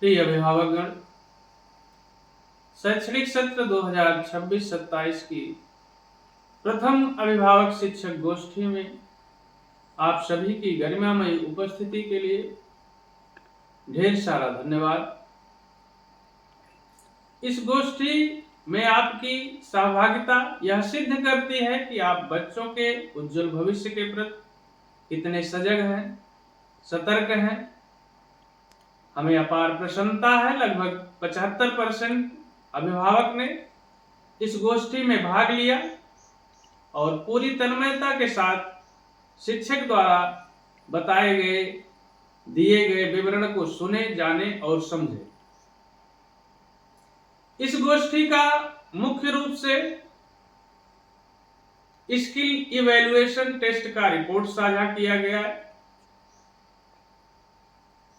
प्रिय अभिभावकगण, शैक्षणिक सत्र 2026-27 की प्रथम अभिभावक शिक्षक गोष्ठी में आप सभी की गरिमामयी उपस्थिति के लिए ढेर सारा धन्यवाद। इस गोष्ठी में आपकी सहभागिता यह सिद्ध करती है कि आप बच्चों के उज्जवल भविष्य के प्रति कितने सजग हैं, सतर्क हैं। हमें अपार प्रसन्नता है, लगभग 75% अभिभावक ने इस गोष्ठी में भाग लिया और पूरी तन्मयता के साथ शिक्षक द्वारा बताए गए दिए गए विवरण को सुने, जाने और समझे। इस गोष्ठी का मुख्य रूप से स्किल इवैल्यूएशन टेस्ट का रिपोर्ट साझा किया गया है,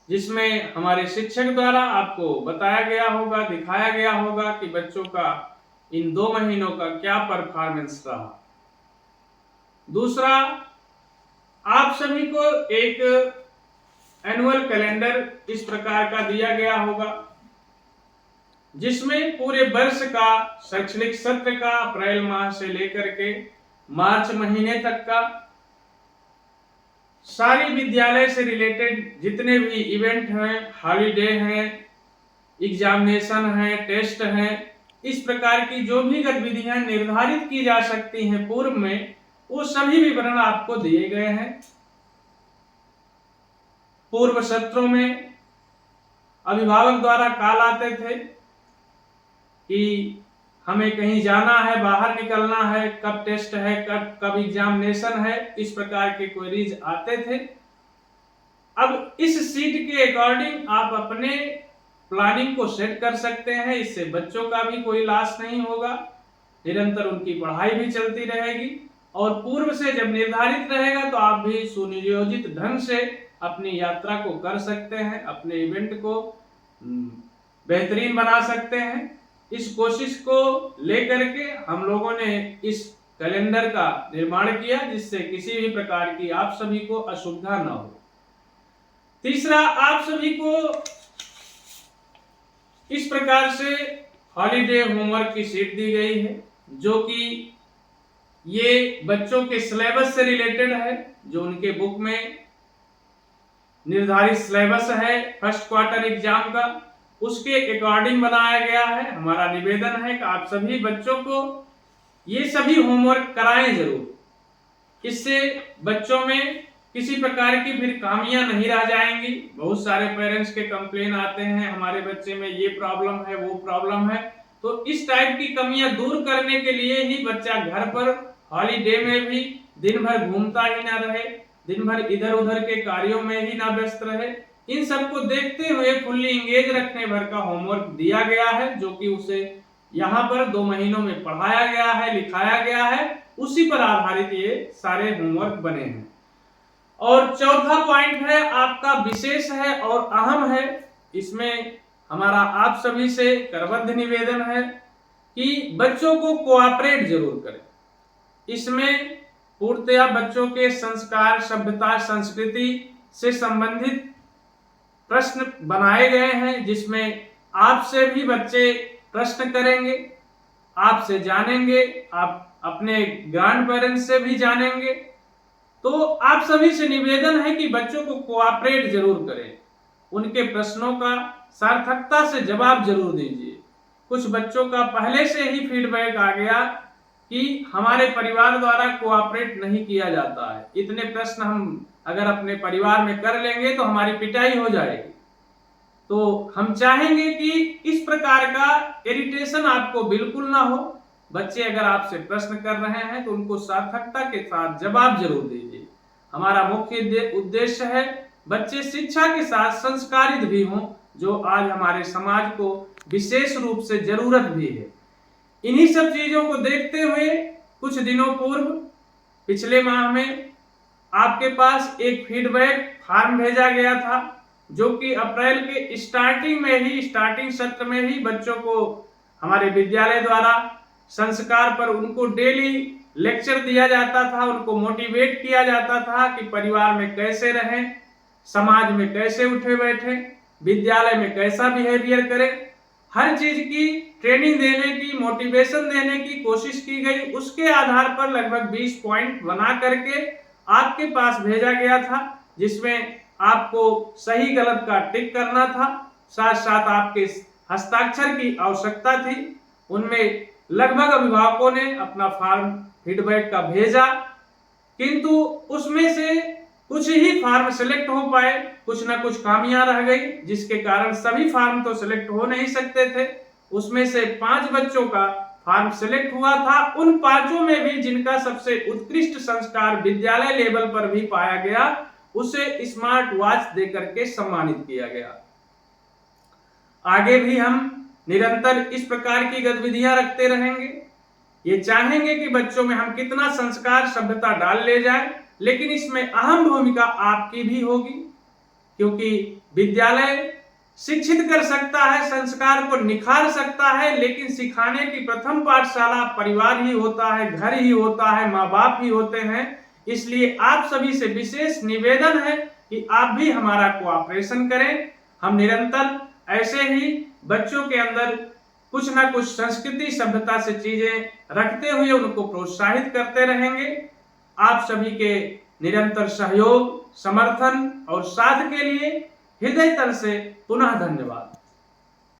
जिसमें हमारे शिक्षक द्वारा आपको बताया गया होगा, दिखाया गया होगा कि बच्चों का इन 2 महीनों का क्या परफॉर्मेंस रहा। दूसरा, आप सभी को एक एनुअल कैलेंडर इस प्रकार का दिया गया होगा, जिसमें पूरे वर्ष का शैक्षणिक सत्र का अप्रैल माह से लेकर के मार्च महीने तक का सारी विद्यालय से रिलेटेड जितने भी इवेंट हैं, हॉलीडे हैं, एग्जामिनेशन हैं, टेस्ट हैं, इस प्रकार की जो भी गतिविधियां निर्धारित की जा सकती हैं पूर्व में, वो सभी विवरण आपको दिए गए हैं। पूर्व सत्रों में अभिभावक द्वारा कॉल आते थे कि हमें कहीं जाना है, बाहर निकलना है, कब टेस्ट है, कब एग्जामिनेशन है, इस प्रकार के क्वेरीज आते थे। अब इस सीट के अकॉर्डिंग आप अपने प्लानिंग को सेट कर सकते हैं। इससे बच्चों का भी कोई लॉस नहीं होगा, निरंतर उनकी पढ़ाई भी चलती रहेगी और पूर्व से जब निर्धारित रहेगा तो आप भी सुनियोजित ढंग से अपनी यात्रा को कर सकते हैं, अपने इवेंट को बेहतरीन बना सकते हैं। इस कोशिश को लेकर के हम लोगों ने इस कैलेंडर का निर्माण किया, जिससे किसी भी प्रकार की आप सभी को असुविधा न हो। तीसरा, आप सभी को इस प्रकार से हॉलीडे होमवर्क की शीट दी गई है, जो कि ये बच्चों के सिलेबस से रिलेटेड है, जो उनके बुक में निर्धारित सिलेबस है फर्स्ट क्वार्टर एग्जाम का, उसके अकॉर्डिंग बनाया गया है। हमारा निवेदन है कि आप सभी बच्चों को ये सभी होमवर्क कराएं जरूर। इससे बच्चों में किसी प्रकार की फिर खामियां नहीं रह जाएंगी। बहुत सारे पेरेंट्स के कंप्लेन आते हैं, हमारे बच्चे में ये प्रॉब्लम है, वो प्रॉब्लम है। तो इस टाइप की कमियां दूर करने के लिए ही बच्चा घर पर हॉलीडे में भी दिन भर घूमता ही ना रहे, दिन भर इधर उधर के कार्यों में ही ना व्यस्त रहे। इन सबको देखते हुए फुल्ली इंगेज रखने भर का होमवर्क दिया गया है, जो कि उसे यहाँ पर 2 महीनों में पढ़ाया गया है, लिखाया गया है, उसी पर आधारित ये सारे होमवर्क बने हैं। और चौथा पॉइंट है आपका विशेष है और अहम है। इसमें हमारा आप सभी से करबद्ध निवेदन है कि बच्चों को कोऑपरेट जरूर करें। इसमें पूर्णतया बच्चों के संस्कार, सभ्यता, संस्कृति से संबंधित प्रश्न बनाए गए हैं, जिसमें आपसे भी बच्चे प्रश्न करेंगे, आपसे जानेंगे, आप अपने ग्रैंड पेरेंट्स से भी जानेंगे। तो आप सभी से निवेदन है कि बच्चों को कोऑपरेट जरूर करें, उनके प्रश्नों का सार्थकता से जवाब जरूर दीजिए। कुछ बच्चों का पहले से ही फीडबैक आ गया कि हमारे परिवार द्वारा कोऑपरेट नहीं किया जाता है, इतने प्रश्न हम अगर अपने परिवार में कर लेंगे तो हमारी पिटाई हो जाएगी। तो हम चाहेंगे कि इस प्रकार का इरिटेशन आपको बिल्कुल ना हो। बच्चे अगर आपसे प्रश्न कर रहे हैं तो उनको सार्थकता के साथ जवाब जरूर दीजिए। हमारा मुख्य उद्देश्य है बच्चे शिक्षा के साथ संस्कारित भी हों, जो आज हमारे समाज को विशेष रूप से जरूरत भी है। इन्हीं सब चीजों को देखते हुए कुछ दिनों पूर्व पिछले माह में आपके पास एक फीडबैक फॉर्म भेजा गया था, जो कि अप्रैल के स्टार्टिंग सत्र में ही बच्चों को हमारे विद्यालय द्वारा संस्कार पर उनको डेली लेक्चर दिया जाता था, उनको मोटिवेट किया जाता था कि परिवार में कैसे रहें, समाज में कैसे उठे बैठे। विद्यालय में कैसा बिहेवियर करें, हर चीज की ट्रेनिंग देने की, मोटिवेशन देने की कोशिश की गई। उसके आधार पर लगभग 20 पॉइंट बना करके आपके पास भेजा गया था, जिसमें आपको सही गलत का टिक करना था, साथ साथ आपके हस्ताक्षर की आवश्यकता थी। उनमें लगभग अभिभावकों ने अपना फॉर्म फीडबैक का भेजा, किंतु उसमें से कुछ ही फॉर्म सिलेक्ट हो पाए, कुछ ना कुछ खामियां रह गई, जिसके कारण सभी फॉर्म तो सिलेक्ट हो नहीं सकते थे। उसमें से 5 बच्चों का फॉर्म सिलेक्ट हुआ था। उन 5 में भी जिनका सबसे उत्कृष्ट संस्कार विद्यालय लेवल पर भी पाया गया, उसे स्मार्ट वॉच देकर के सम्मानित किया गया। आगे भी हम निरंतर इस प्रकार की गतिविधियां रखते रहेंगे। ये चाहेंगे कि बच्चों में हम कितना संस्कार सभ्यता डाल ले जाए, लेकिन इसमें अहम भूमिका आपकी भी होगी, क्योंकि विद्यालय शिक्षित कर सकता है, संस्कार को निखार सकता है, लेकिन सिखाने की प्रथम पाठशाला परिवार ही होता है, घर ही होता है, माँ बाप ही होते हैं। इसलिए आप सभी से विशेष निवेदन है कि आप भी हमारा कोऑपरेशन करें। हम निरंतर ऐसे ही बच्चों के अंदर कुछ ना कुछ संस्कृति सभ्यता से चीजें रखते हुए उनको प्रोत्साहित करते रहेंगे। आप सभी के निरंतर सहयोग, समर्थन और साथ के लिए हृदय तल से पुनः धन्यवाद।